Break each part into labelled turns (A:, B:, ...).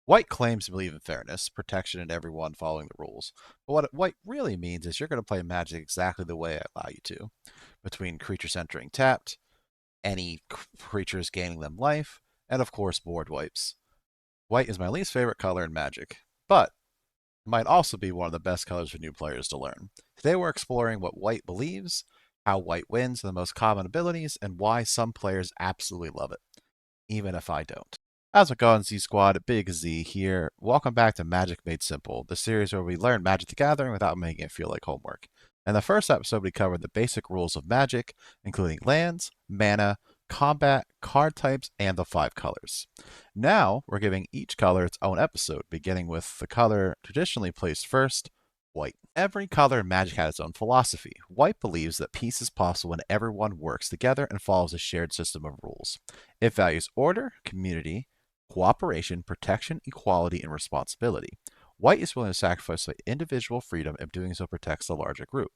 A: White claims to believe in fairness, protection, and everyone following the rules. But what white really means is you're going to play Magic exactly the way I allow you to, between creatures entering tapped, any creatures gaining them life, and of course board wipes. White is my least favorite color in Magic, but it might also be one of the best colors for new players to learn. Today we're exploring what white believes, how white wins, the most common abilities, and why some players absolutely love it, even if I don't. How's it going, Z Squad? Big Z here. Welcome back to Magic Made Simple, the series where we learn Magic the Gathering without making it feel like homework. In the first episode, we covered the basic rules of Magic, including lands, mana, combat, card types, and the 5 colors. Now, we're giving each color its own episode, beginning with the color traditionally placed first, white. Every color in Magic has its own philosophy. White believes that peace is possible when everyone works together and follows a shared system of rules. It values order, community, cooperation, protection, equality, and responsibility. White is willing to sacrifice their individual freedom, and doing so protects the larger group.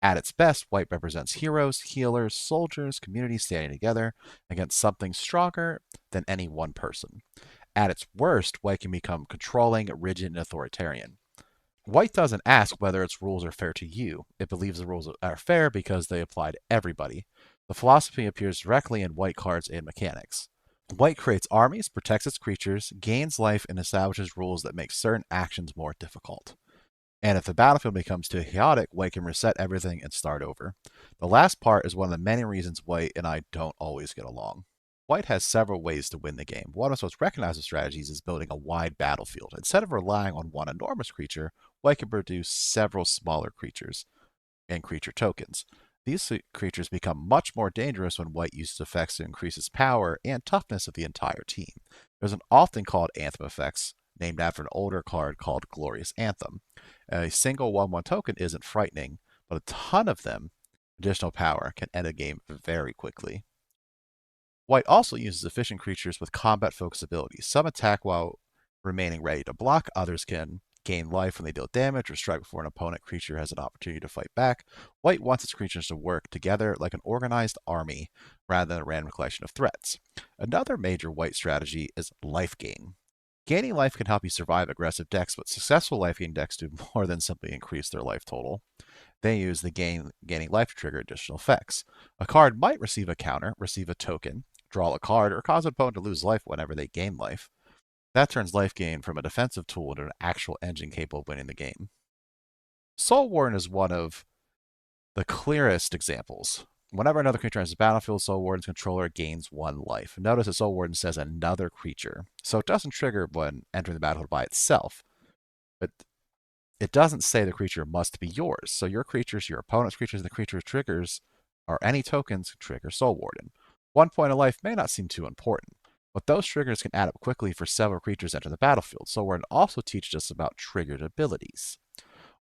A: At its best, white represents heroes, healers, soldiers, communities standing together against something stronger than any one person. At its worst, white can become controlling, rigid, and authoritarian. White doesn't ask whether its rules are fair to you. It believes the rules are fair because they apply to everybody. The philosophy appears directly in white cards and mechanics. White creates armies, protects its creatures, gains life, and establishes rules that make certain actions more difficult. And if the battlefield becomes too chaotic, white can reset everything and start over. The last part is one of the many reasons white and I don't always get along. White has several ways to win the game. One of its most recognized strategies is building a wide battlefield. Instead of relying on one enormous creature, white can produce several smaller creatures and creature tokens. These creatures become much more dangerous when white uses effects to increase its power and toughness of the entire team. There's an often called Anthem effects, named after an older card called Glorious Anthem. A single 1/1 token isn't frightening, but a ton of them, additional power, can end a game very quickly. White also uses efficient creatures with combat focused abilities. Some attack while remaining ready to block, others can gain life when they deal damage or strike before an opponent creature has an opportunity to fight back. White wants its creatures to work together like an organized army rather than a random collection of threats. Another major white strategy is life gain. Gaining life can help you survive aggressive decks, but successful life gain decks do more than simply increase their life total. They use the gaining life to trigger additional effects. A card might receive a counter, receive a token, draw a card, or cause an opponent to lose life whenever they gain life. That turns life gain from a defensive tool into an actual engine capable of winning the game. Soul Warden is one of the clearest examples. Whenever another creature enters the battlefield, Soul Warden's controller gains 1 life. Notice that Soul Warden says another creature, so it doesn't trigger when entering the battlefield by itself. But it doesn't say the creature must be yours. So your creatures, your opponent's creatures, and the creature's triggers, or any tokens, trigger Soul Warden. 1 point of life may not seem too important, but those triggers can add up quickly for several creatures enter the battlefield. Soul Warden also teaches us about triggered abilities.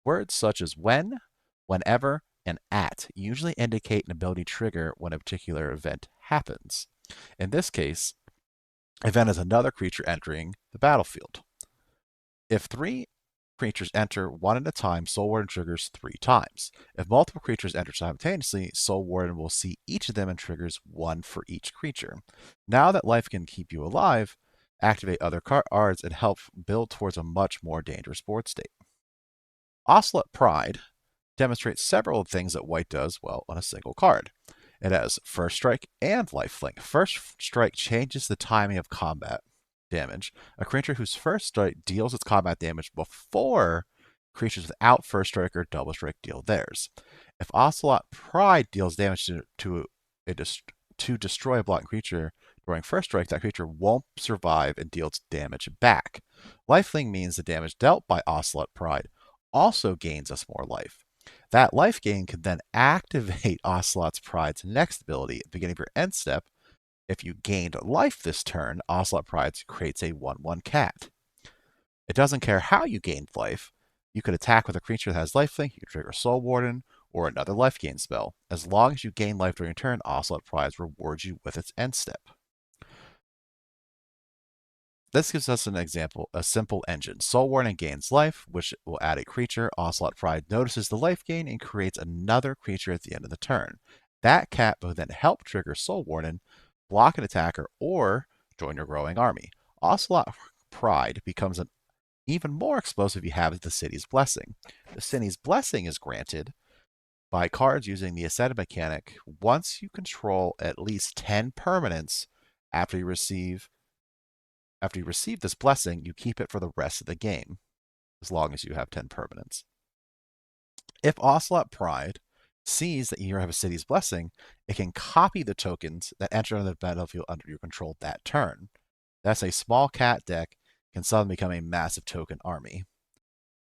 A: Words such as when, whenever, and at usually indicate an ability trigger when a particular event happens. In this case, event is another creature entering the battlefield. If 3 creatures enter one at a time, Soul Warden triggers 3 times. If multiple creatures enter simultaneously, Soul Warden will see each of them and triggers 1 for each creature. Now that life can keep you alive, activate other cards and help build towards a much more dangerous board state. Ocelot Pride demonstrates several things that white does well on a single card. It has First Strike and Lifelink. First Strike changes the timing of combat damage. A creature whose First Strike deals its combat damage before creatures without First Strike or Double Strike deal theirs. If Ocelot Pride deals damage to destroy a blocked creature during First Strike, that creature won't survive and deals damage back. Lifelink means the damage dealt by Ocelot Pride also gains us more life. That life gain can then activate Ocelot's Pride's next ability at the beginning of your end step. If you gained life this turn, Ocelot Pride creates a 1/1 cat. It doesn't care how you gained life. You could attack with a creature that has lifelink, you can trigger Soul Warden, or another life gain spell. As long as you gain life during your turn, Ocelot Pride rewards you with its end step. This gives us an example, a simple engine. Soul Warden gains life, which will add a creature. Ocelot Pride notices the life gain and creates another creature at the end of the turn. That cat will then help trigger Soul Warden, block an attacker, or join your growing army. Ocelot Pride becomes an even more explosive if you have the City's Blessing. The City's Blessing is granted by cards using the Ascended mechanic once you control at least 10 permanents after you receive this blessing, you keep it for the rest of the game, as long as you have 10 permanents. If Ocelot Pride sees that you have a City's Blessing, it can copy the tokens that enter on the battlefield under your control that turn. That's a small cat deck can suddenly become a massive token army.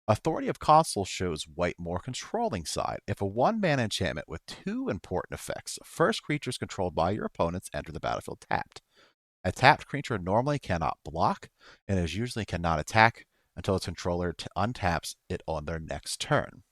A: Authority of Consul shows white more controlling side. If a 1-mana enchantment with 2 important effects, first creatures controlled by your opponents enter the battlefield tapped. A tapped creature normally cannot block, and is usually cannot attack until its controller untaps it on their next turn.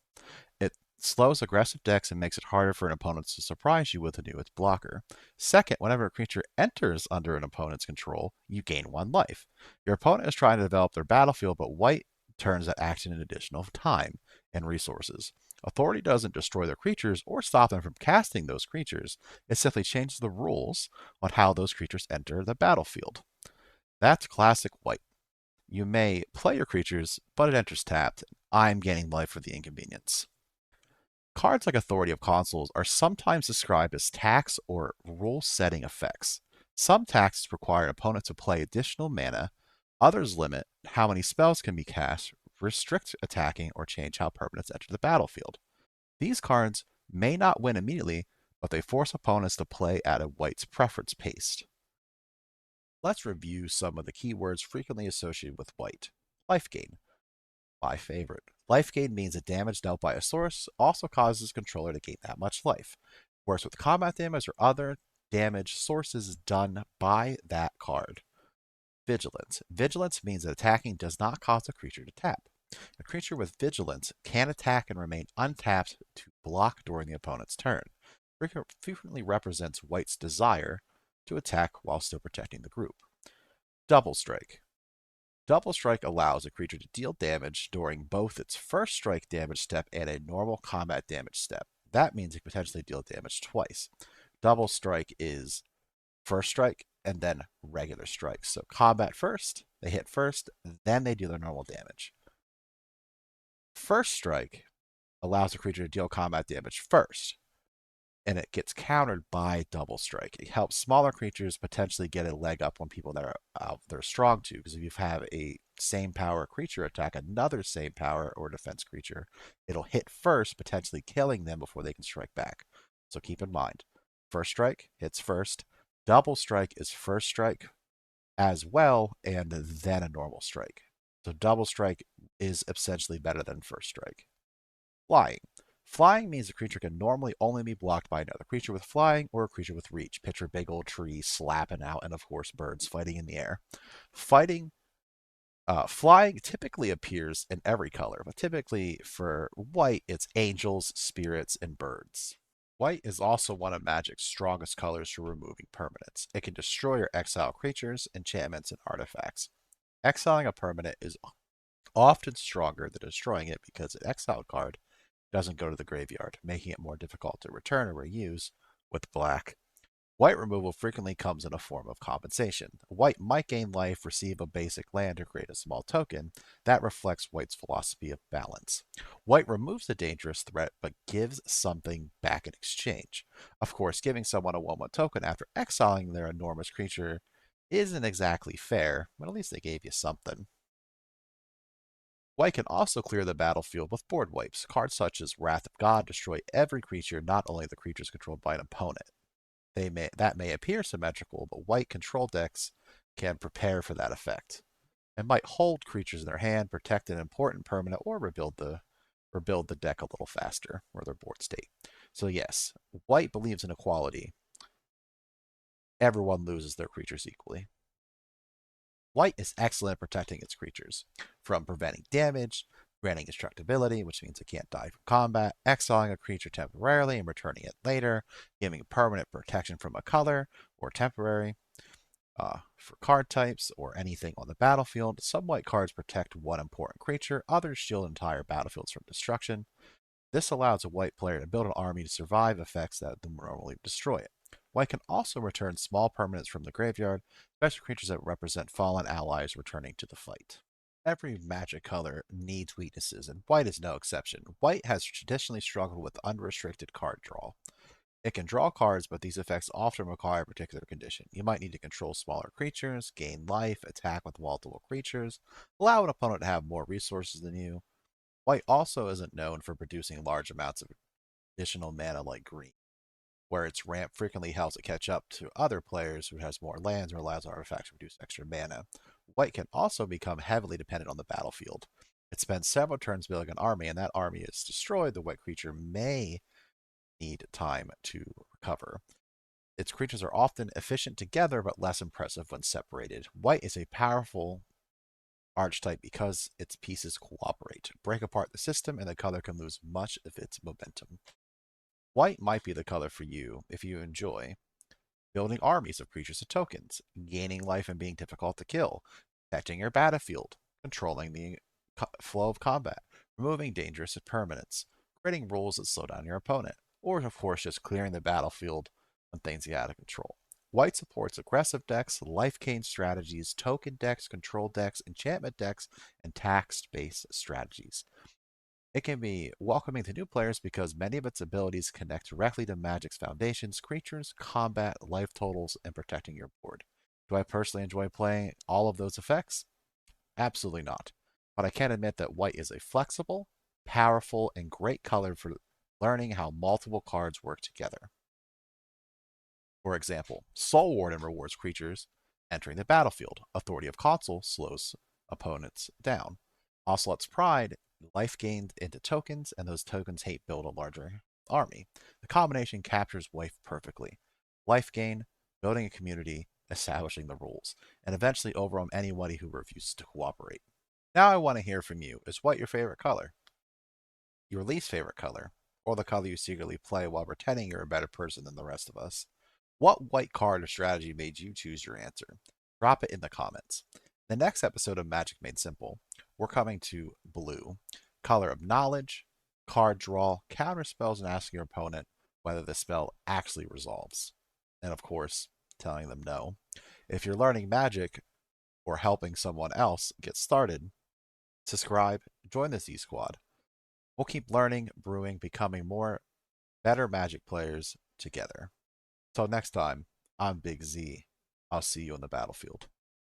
A: It slows aggressive decks and makes it harder for an opponent to surprise you with a new blocker. Second, whenever a creature enters under an opponent's control, you gain 1 life. Your opponent is trying to develop their battlefield, but white turns that action in additional time and resources. Authority doesn't destroy their creatures or stop them from casting those creatures. It simply changes the rules on how those creatures enter the battlefield. That's classic white. You may play your creatures, but it enters tapped. I'm gaining life for the inconvenience. Cards like Authority of Consuls are sometimes described as tax or rule-setting effects. Some taxes require an opponent to play additional mana. Others limit how many spells can be cast, restrict attacking, or change how permanents enter the battlefield. These cards may not win immediately, but they force opponents to play at a white's preference pace. Let's review some of the keywords frequently associated with white. Lifegain, my favorite. Lifegain means that damage dealt by a source also causes controller to gain that much life. Works with combat damage or other damage sources done by that card. Vigilance. Vigilance means that attacking does not cause a creature to tap. A creature with vigilance can attack and remain untapped to block during the opponent's turn. Frequently represents white's desire to attack while still protecting the group. Double Strike. Double Strike allows a creature to deal damage during both its first strike damage step and a normal combat damage step. That means it can potentially deal damage twice. Double Strike is first strike and then regular strike. So combat first, they hit first, then they do their normal damage. First strike allows a creature to deal combat damage first, and it gets countered by double strike. It helps smaller creatures potentially get a leg up on people that they're strong to, because if you have a same power creature attack another same power or defense creature, it'll hit first, potentially killing them before they can strike back. So keep in mind, first strike hits first, double strike is first strike as well, and then a normal strike. So double strike is essentially better than first strike. Flying. Flying means a creature can normally only be blocked by another creature with flying or a creature with reach. Picture a big old tree slapping out, and of course birds fighting in the air. Flying typically appears in every color, but typically for white, it's angels, spirits, and birds. White is also one of Magic's strongest colors for removing permanents. It can destroy or exile creatures, enchantments, and artifacts. Exiling a permanent is often stronger than destroying it because an exiled card doesn't go to the graveyard, making it more difficult to return or reuse with black. White removal frequently comes in a form of compensation. White might gain life, receive a basic land, or create a small token. That reflects White's philosophy of balance. White removes the dangerous threat, but gives something back in exchange. Of course, giving someone a 1/1 token after exiling their enormous creature isn't exactly fair, but at least they gave you something. White can also clear the battlefield with board wipes. Cards such as Wrath of God destroy every creature, not only the creatures controlled by an opponent. That may appear symmetrical, but white control decks can prepare for that effect and might hold creatures in their hand, protect an important permanent, or rebuild the deck a little faster or their board state. So yes, white believes in equality. Everyone loses their creatures equally. White is excellent at protecting its creatures from preventing damage, granting indestructibility, which means it can't die from combat, exiling a creature temporarily and returning it later, giving permanent protection from a color or temporary for card types or anything on the battlefield. Some white cards protect one important creature, others shield entire battlefields from destruction. This allows a white player to build an army to survive effects that would normally destroy it. White can also return small permanents from the graveyard, especially creatures that represent fallen allies returning to the fight. Every magic color needs weaknesses, and white is no exception. White has traditionally struggled with unrestricted card draw. It can draw cards, but these effects often require a particular condition. You might need to control smaller creatures, gain life, attack with multiple creatures, allow an opponent to have more resources than you. White also isn't known for producing large amounts of additional mana like green, where its ramp frequently helps it catch up to other players who has more lands or allows artifacts to produce extra mana. White can also become heavily dependent on the battlefield. It spends several turns building an army, and that army is destroyed. The white creature may need time to recover. Its creatures are often efficient together but less impressive when separated. White is a powerful archetype because its pieces cooperate. Break apart the system, and the color can lose much of its momentum. White might be the color for you if you enjoy building armies of creatures and tokens, gaining life and being difficult to kill, protecting your battlefield, controlling the flow of combat, removing dangerous permanents, creating rules that slow down your opponent, or of course just clearing the battlefield when things get out of control. White supports aggressive decks, Lifegain strategies, token decks, control decks, enchantment decks, and tax-based strategies. It can be welcoming to new players because many of its abilities connect directly to Magic's foundations, creatures, combat, life totals, and protecting your board. Do I personally enjoy playing all of those effects? Absolutely not. But I can admit that white is a flexible, powerful, and great color for learning how multiple cards work together. For example, Soul Warden rewards creatures entering the battlefield. Authority of Consul slows opponents down. Ocelot's Pride life gained into tokens, and those tokens hate build a larger army. The combination captures wife perfectly. Life gain, building a community, establishing the rules, and eventually overwhelm anybody who refuses to cooperate. Now I want to hear from you. Is white your favorite color? Your least favorite color? Or the color you secretly play while pretending you're a better person than the rest of us? What white card or strategy made you choose your answer? Drop it in the comments. The next episode of Magic Made Simple, we're coming to blue, color of knowledge, card draw, counter spells, and asking your opponent whether the spell actually resolves. And of course, telling them no. If you're learning magic or helping someone else get started, subscribe, join the Z Squad. We'll keep learning, brewing, becoming more better magic players together. Till next time, I'm Big Z. I'll see you on the battlefield.